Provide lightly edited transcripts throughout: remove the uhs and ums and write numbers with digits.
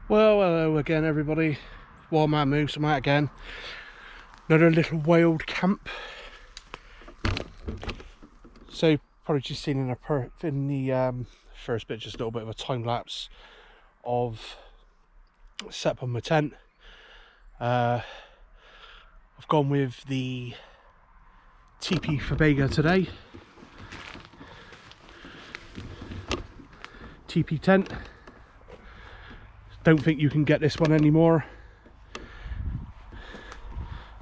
Well, hello again everybody. Wild man moves, I'm out again. Another little wild camp. So probably just seen in the first bit, just a little bit of a time lapse of set up on my tent. I've gone with the TP for Vega today. TP tent. Don't think you can get this one anymore,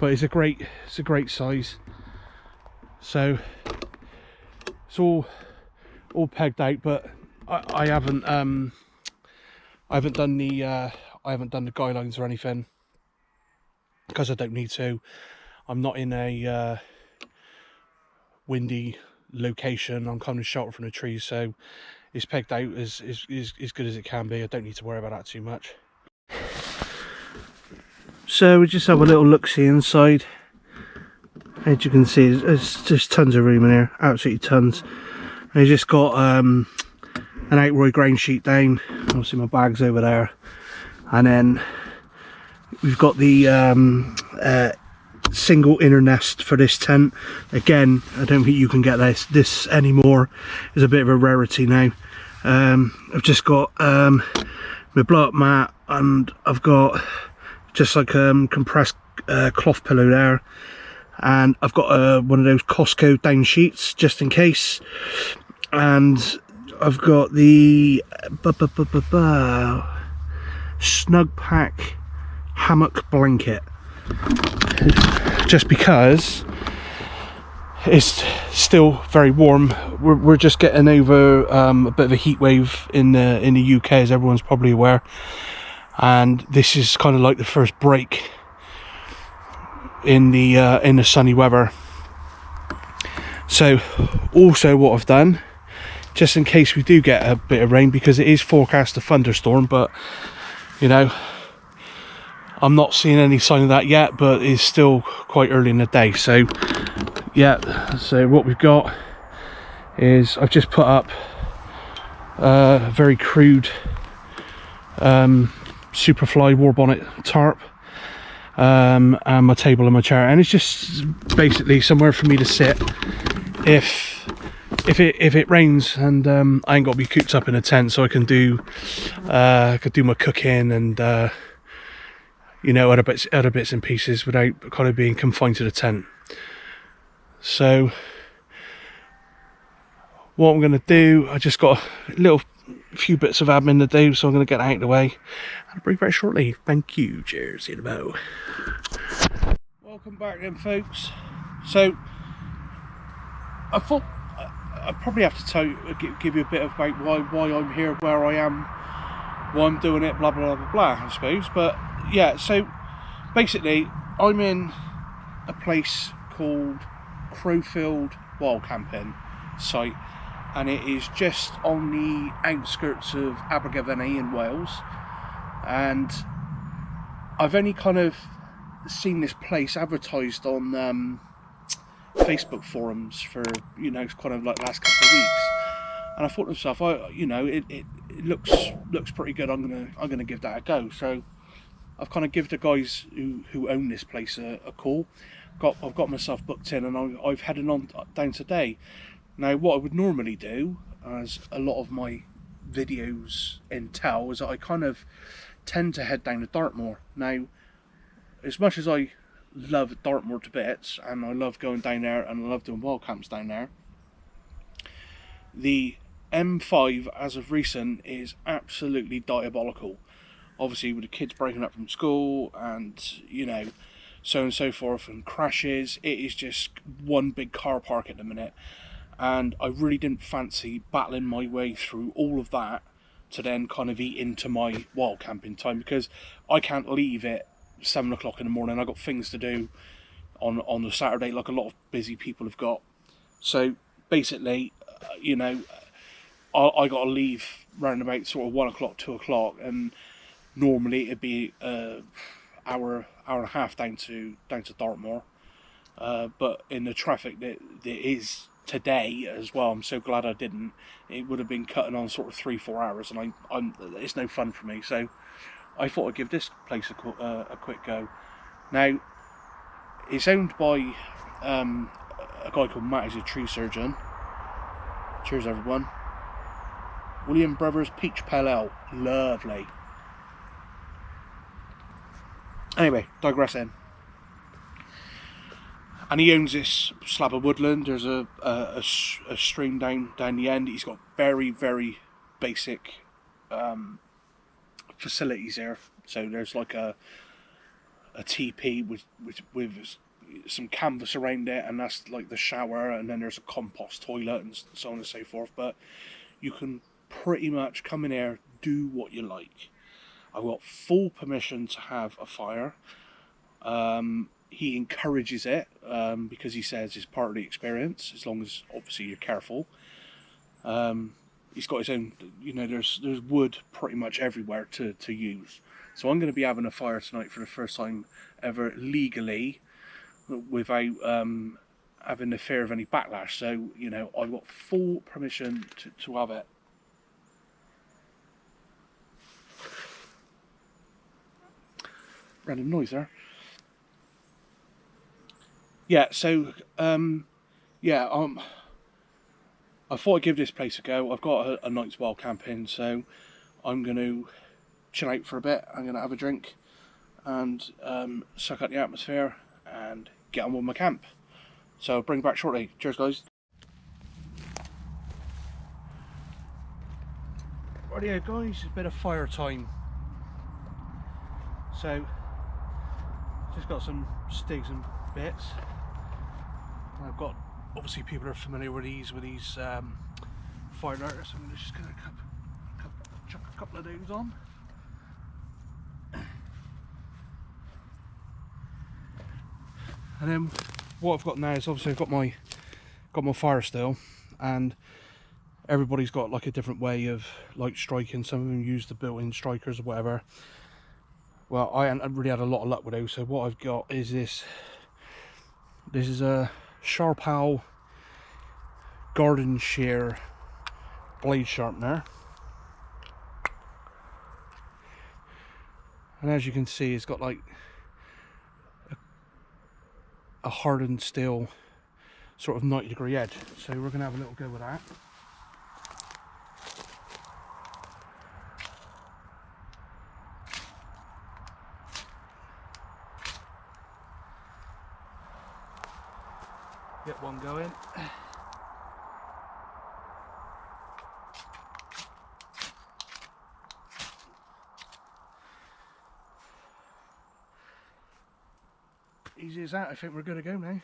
but it's a great size. So it's all pegged out, but I haven't done the guidelines or anything because I don't need to. I'm not in a windy location. I'm kind of sheltered from the trees, so it's pegged out as good as it can be. I don't need to worry about that too much. So we just have a little look-see inside. As you can see, there's just tons of room in here, absolutely tons. I just got an outright grain sheet down. Obviously my bag's over there, and then we've got the single inner nest for this tent. Again, I don't think you can get this anymore. It's a bit of a rarity now. I've just got my blow up mat, and I've got just like compressed cloth pillow there, and I've got one of those Costco down sheets just in case, and I've got the Snug Pack hammock blanket, just because it's still very warm. We're just getting over a bit of a heat wave in the UK, as everyone's probably aware, and this is kind of like the first break in the sunny weather. So also what I've done, just in case we do get a bit of rain, because it is forecast a thunderstorm, but you know, I'm not seeing any sign of that yet, but it's still quite early in the day. So yeah, so what we've got is I've just put up a very crude Superfly war bonnet tarp, and my table and my chair, and it's just basically somewhere for me to sit if it rains, and I ain't got to be cooped up in a tent, so I can do my cooking and you know, other bits and pieces without kind of being confined to the tent. So what I'm going to do, I just got a few bits of admin to do, so I'm going to get that out of the way, and I'll be very shortly. Thank you. Cheers. See you in a mo. Welcome back then, folks. So I thought I'd probably have to give you a bit about why I'm here, where I am, why I'm doing it, blah blah blah blah, I suppose. But yeah, so basically I'm in a place called Crowfield Wild Camping site, and it is just on the outskirts of Abergavenny in Wales, and I've only kind of seen this place advertised on Facebook forums for, you know, kind of like the last couple of weeks, and I thought to myself, it looks pretty good. I'm gonna give that a go. So I've kind of given the guys who own this place a call. I've got myself booked in, and I've headed on down today. Now, what I would normally do, as a lot of my videos entail, is that I kind of tend to head down to Dartmoor. Now, as much as I love Dartmoor to bits, and I love going down there, and I love doing wild camps down there, the M5 as of recent is absolutely diabolical. Obviously with the kids breaking up from school, and you know, so on and so forth, and crashes. It is just one big car park at the minute, and I really didn't fancy battling my way through all of that to then kind of eat into my wild camping time, because I can't leave at 7 o'clock in the morning. I've got things to do on the Saturday, like a lot of busy people have got. So basically, you know, I got to leave round about sort of 1 o'clock, 2 o'clock, and normally it'd be hour and a half down to Dartmoor. But in the traffic that is today as well, I'm so glad I didn't. It would have been cutting on sort of 3-4 hours, and it's no fun for me. So I thought I'd give this place a quick go. Now, it's owned by a guy called Matt, who's a tree surgeon. Cheers, everyone. William Brothers Peach Pale Ale, lovely. Anyway, digressing. And he owns this slab of woodland. There's a stream down the end. He's got very, very basic facilities here. So there's like a teepee with some canvas around it, and that's like the shower, and then there's a compost toilet and so on and so forth. But you can pretty much come in here, do what you like. I've got full permission to have a fire. He encourages it because he says it's part of the experience, as long as obviously you're careful. He's got his own, you know, there's wood pretty much everywhere to use. So I'm going to be having a fire tonight for the first time ever legally, without having the fear of any backlash. So, you know, I've got full permission to have it. Random noise there. Yeah, so yeah, I thought I'd give this place a go. I've got a night's wild camping, so I'm going to chill out for a bit. I'm going to have a drink and suck out the atmosphere and get on with my camp. So I'll bring back shortly. Cheers, guys. Rightio, guys, it's a bit of fire time. So just got some sticks and bits. And I've got, obviously people are familiar with these fire darters. So I'm just going to chuck a couple of those on. And then what I've got now is, obviously I've got my fire still, and everybody's got like a different way of like striking. Some of them use the built-in strikers or whatever. Well, I haven't really had a lot of luck with those, so what I've got is this is a Sharpal garden shear blade sharpener, and as you can see, it's got like a hardened steel sort of 90-degree edge. So we're going to have a little go with that. Get one going. Easy as that. I think we're good to go now.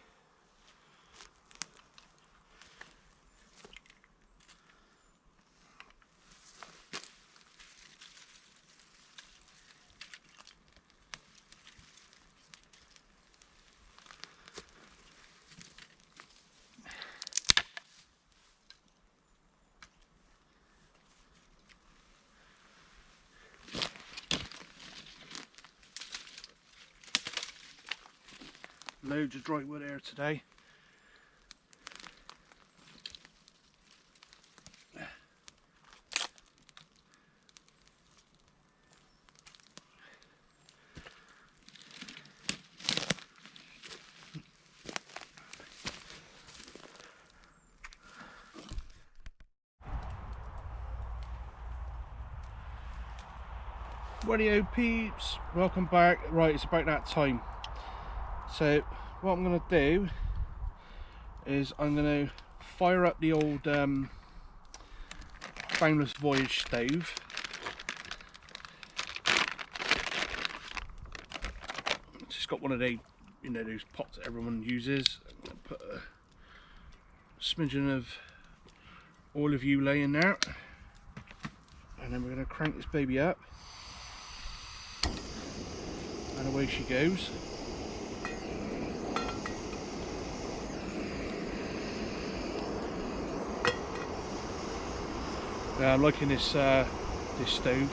Loads of dry wood here today. Rightio peeps, welcome back. Right, it's about that time. So what I'm going to do is I'm going to fire up the old Boundless Voyage stove. It's just got one of the you know, those pots that everyone uses. I'm going to put a smidgen of olive oil in there, and then we're going to crank this baby up, and away she goes. I'm liking this this stove.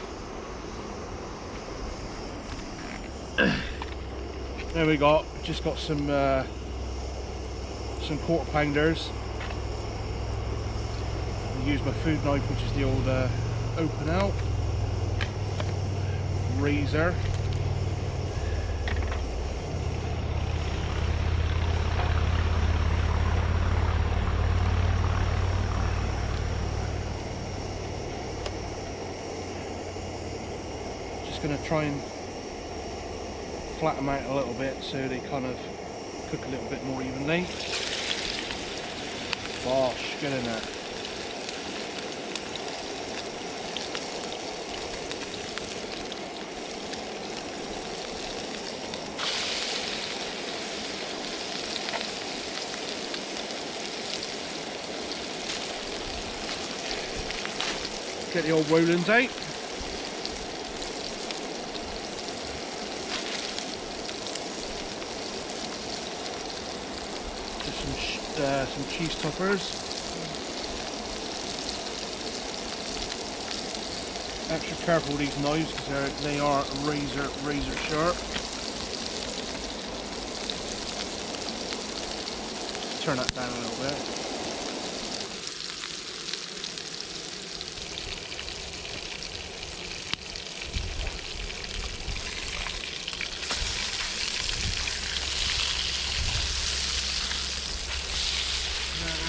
There we got, just got some quarter pounders. I use my food knife, which is the old open out razor. Just going to try and flatten them out a little bit so they kind of cook a little bit more evenly. Gosh, get in there. Get the old rollings out. Some cheese toppers. Extra careful with these knives because they are razor sharp. Turn that down a little bit.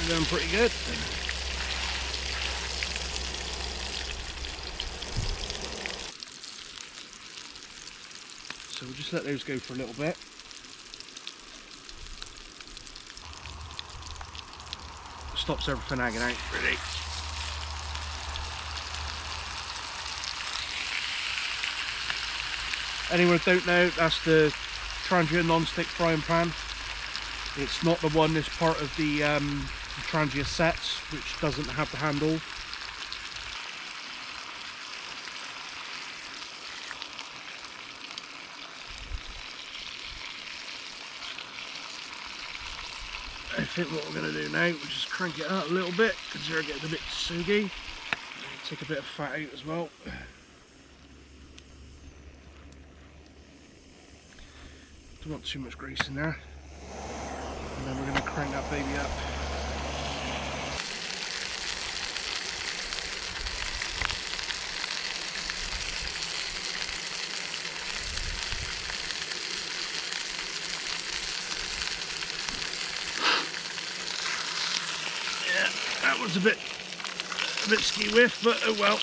Going pretty good. So we'll just let those go for a little bit. Stops everything hanging out, really. Anyone who don't know, that's the Trangia non-stick frying pan. It's not the one that's part of the Trangia sets, which doesn't have the handle. I think what we're going to do now, we'll just crank it out a little bit because they're getting a bit soggy. Take a bit of fat out as well. Don't want too much grease in there. And then we're going to crank that baby up. Yeah, that was a bit ski whiff, but oh well.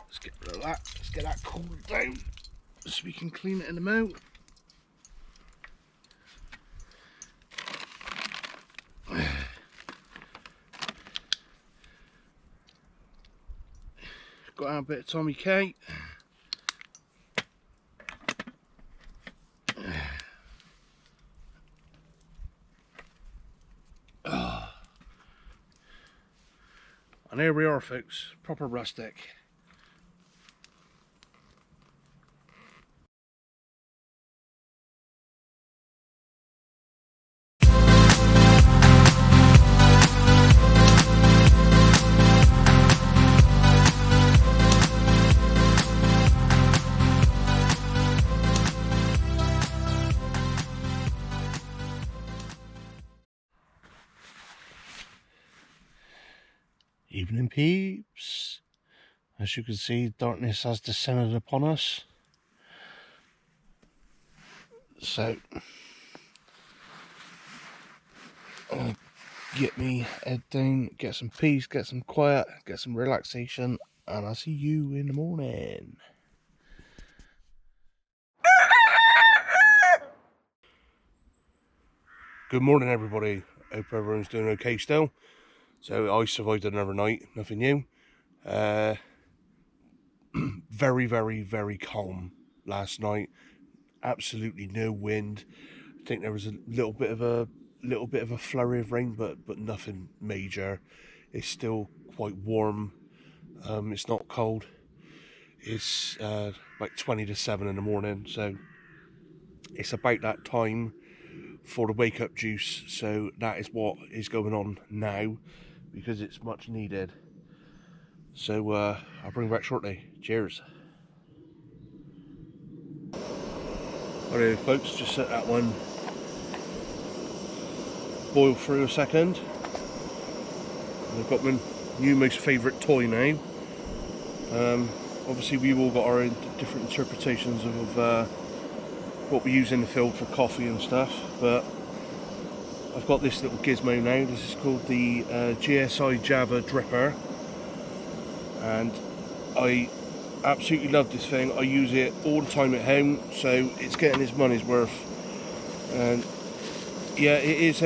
Let's get rid of that. Let's get that cooled down so we can clean it in the mouth. Got out a bit of Tommy K. And here we are, folks, proper rustic. Evening, peeps. As you can see, darkness has descended upon us. So, I'll get me head down, get some peace, get some quiet, get some relaxation, and I'll see you in the morning. Good morning, everybody. Hope everyone's doing okay still. So I survived another night, nothing new. Very, very, very calm last night. Absolutely no wind. I think there was a little bit of a flurry of rain, but nothing major. It's still quite warm. It's not cold. It's like 20 to 7 in the morning, so it's about that time for the wake up juice. So that is what is going on now, because it's much needed. So I'll bring you back shortly. Cheers. Alright folks, just let that one boil through a second. And I've got my new most favourite toy now. Obviously we've all got our own different interpretations of what we use in the field for coffee and stuff, but I've got this little gizmo now. This is called the GSI Java Dripper, and I absolutely love this thing. I use it all the time at home, so it's getting its money's worth. And yeah, it is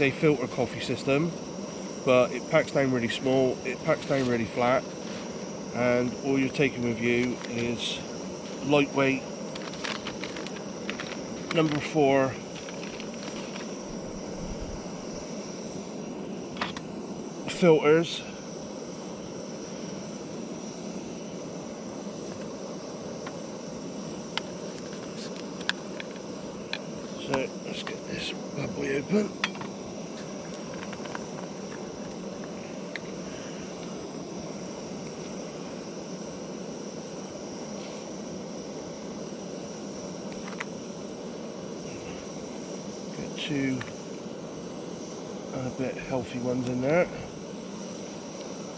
a filter coffee system, but it packs down really small, it packs down really flat, and all you're taking with you is lightweight number 4 filters. So let's get this bad boy open. Get 2 and a bit healthy ones in there.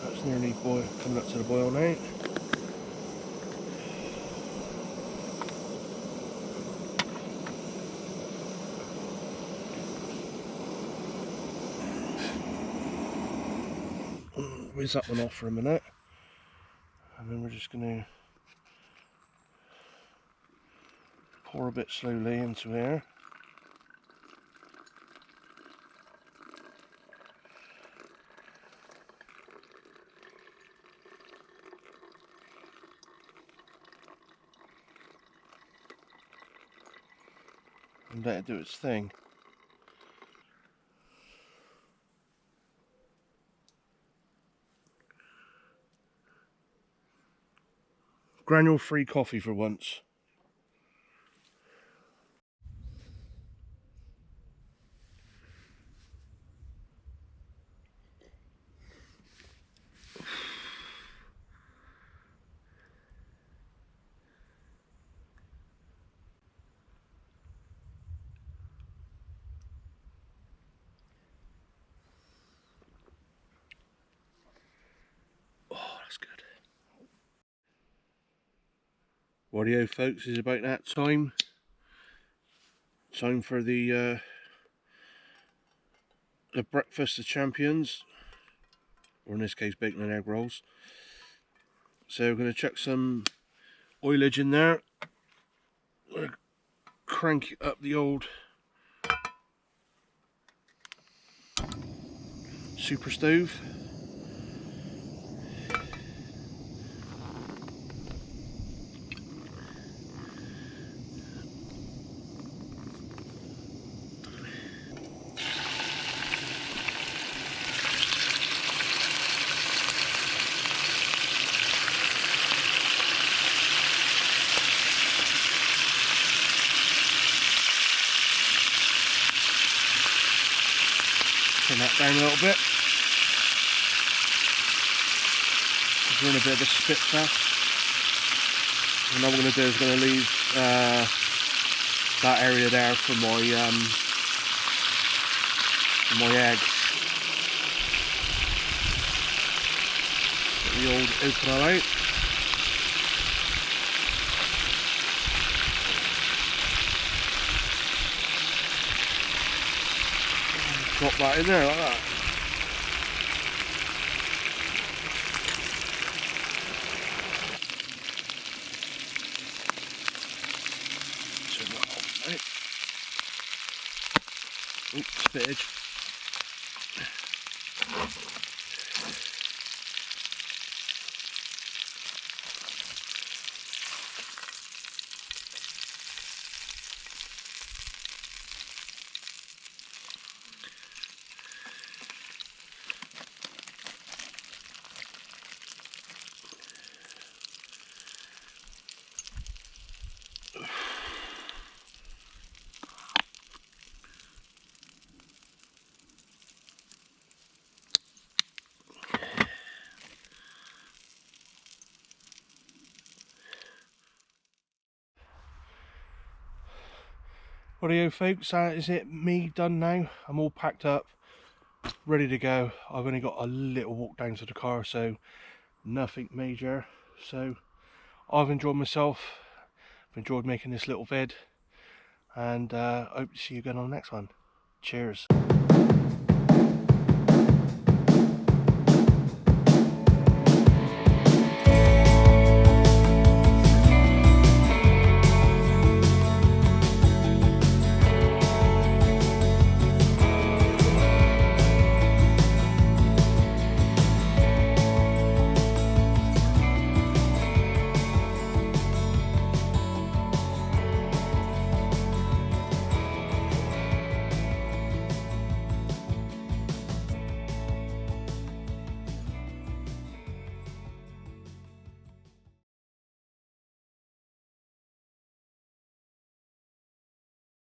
That's nearly coming up to the boil now. Whiz that one off for a minute, and then we're just going to pour a bit slowly into here. And let it do its thing. Granule free coffee for once. Oh, that's good. Rightio folks, it's about that time. Time for the breakfast of champions, or in this case bacon and egg rolls. So we're going to chuck some oilage in there. We're going to crank up the old super stove. Turn that down a little bit. We're in a bit of a spit fast. And what I'm going to do is going to leave that area there for my eggs. Get the old opener out. Drop that in there like that. Turn that off, right? Oops, spittage. Rightio folks, that is it, me done now. I'm all packed up, ready to go. I've only got a little walk down to the car, so nothing major. So I've enjoyed myself, I've enjoyed making this little vid, and I hope to see you again on the next one. Cheers.